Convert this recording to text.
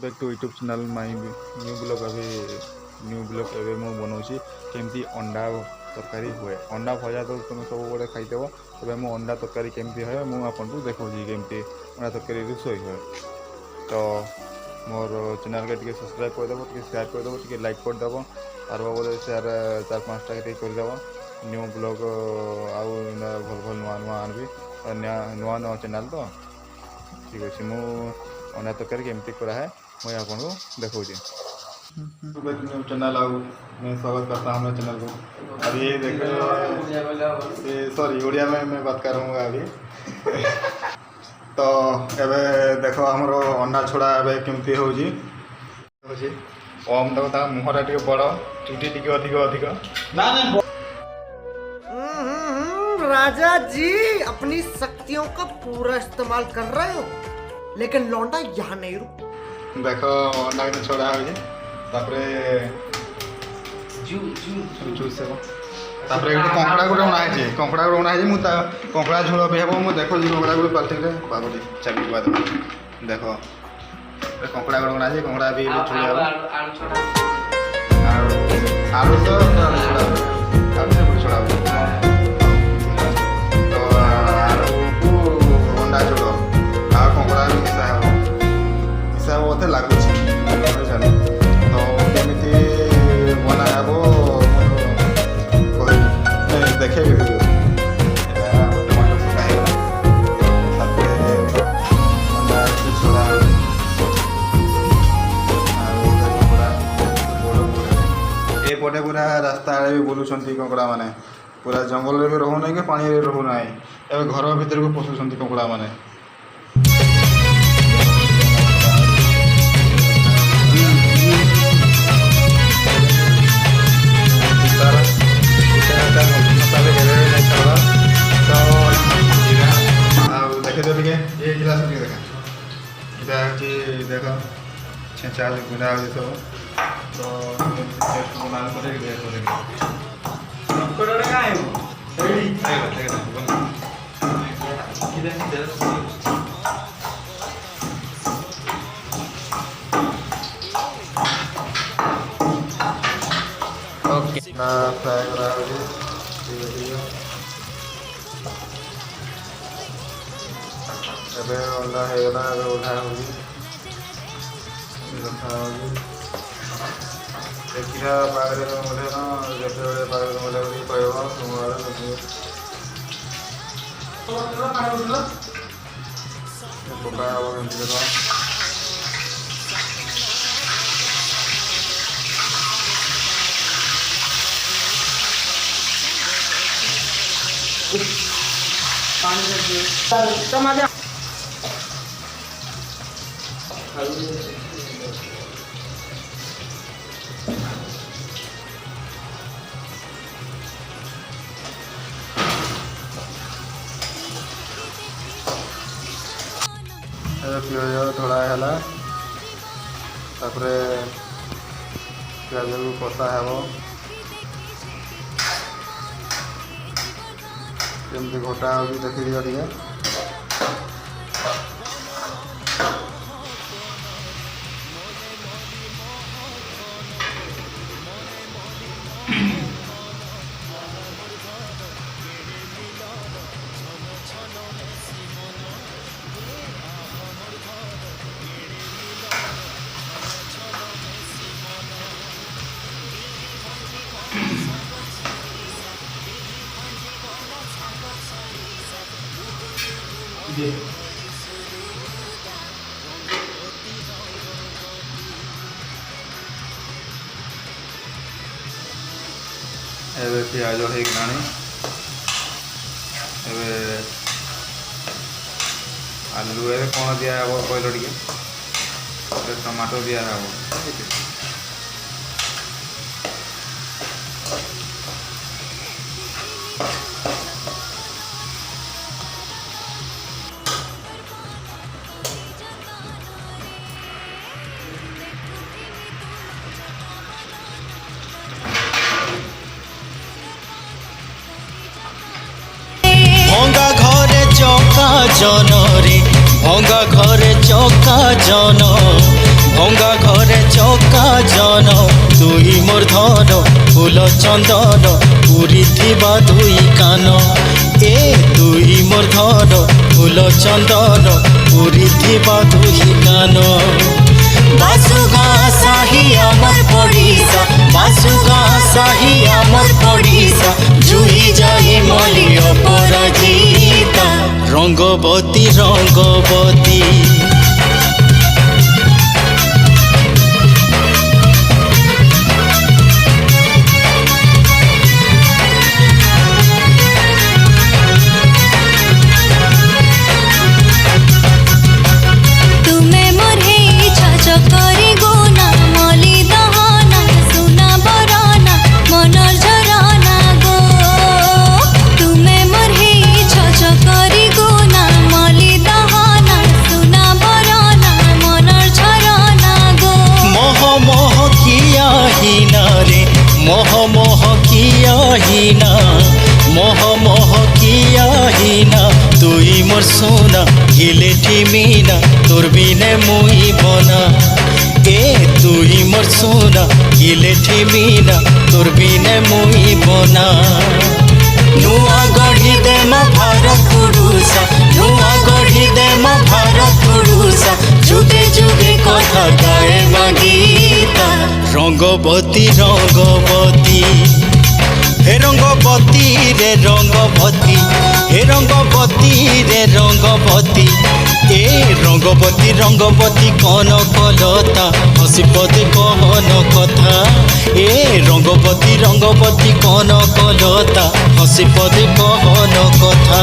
Back to YouTube channel my new blog अभी new blog एवं मुझे बनाऊँगी केमती अंडा तरकारी हुए अंडा भजा तो तुम सब बड़े खाईदेव तेज मो अंडा तरकारी केमती हुए मुझे आपको देखी केमती अंडा तरकारी रोषई हुए। तो मोर चैनल के सब्सक्राइब करदेव शेयर करदेव टे लाइक करदेव आर बोले शेयर 4-5टा करदेव न्यू ब्लॉग आउ भल भल नुआ नुआ आनबी नुआ नुआ चैनल तो ठीक अच्छे मु अंडा तरकारी केमती कराए मुझे आपको देखा न्यू चैनल आउ मैं स्वागत करता हूँ हमारे चैनल को। अभी देखे सॉरी उड़िया में मैं बात कर रहा हूँ अभी तो एबे देखो हमर अंडा छोड़ा एबे केमती होजी ओम देखो मुहरा टे बड़ चुटी टे अधिक अधिक ना राजा जी अपनी शक्तियों का पूरा इस्तेमाल कर रहे हो लेकिन लौंडा यहाँ नहीं रुक। देखो अंडा के छोड़ा होजी तापरे जूस से तापरे एक कंकड़ा गुटे उना है कंकड़ा गुटे उना है मु कंकड़ा झोल भी हम मु देखो जी कंकड़ा गुटे पाल्टी रे बाबूजी चली बाद देखो कंकड़ा गुटे उना है कंकड़ा भी छोड़ा आलू तो छोड़ा तो आलू को अंडा झोल आ कंकड़ा भी मिसा होते लागुच तो केमिति बना हेबो देखे एपटे पूरा रास्ता आड़े भी बुलूं कंकड़ा मैंने पूरा जंगल में भी रहू ना कि पानी में रहू ना एवं घर भीतर को पशुंट कंकड़ा मैंने देखे देखे ये गिलास देखा देख छेचा गुंडा सब तो बना ओके ना फ्राई करा एबे अंडा हेगला एबे उठा होगी रखा होगी देखिया पागरे मोले ना जते बड़े पागरे मोले भी कहबो तुम्हारे देखियो तो पानी उठलो पका हो गन देखो पानी दे टमाटर पिज थोड़ा है पिज को कषा हेब केमती घोटा हो देखी दियो टे एबे प्याज हो गलानी एबे आलू ए कौन दिया हे कहल टे टमाटो दिया हे चौका जन रे भंगा घरे चौका जन भंगा চন্দন পুরি থিবা দুই কান এ দুই মোর ধন ফুল চন্দন পুরি থিবা দুই কান বাসুগা সাহি আমার পড়িসা বাসুগা সাহি আমার পড়িসা জুই যাই মলি অপরাজিতা রঙ্গবতী রঙ্গবতী মোহ মোহ কিয়া হিনা মোহ মোহ কিয়া হিনা তুই মোর সোনা গিলে ঠিমিনা তোর বিনে মুই বনা এ তুই মোর সোনা গিলে ঠিমিনা তোর বিনে মুই বনা নুয়া গঢ়ি দে মা ভারত পুরুষা নুয়া গঢ়ি দে মা ভারত পুরুষা যুগে যুগে কথা গায়ে মাগিতা রঙ্গবতী রঙ্গবতী হে রঙ্গবতী রে রঙ্গবতী হে রঙ্গবতী রে রঙ্গবতী এ রঙ্গবতী রঙ্গবতী কন কলতা হসি পদে কহন কথা এ রঙ্গবতী রঙ্গবতী কন কলতা হসি পদে কহন কথা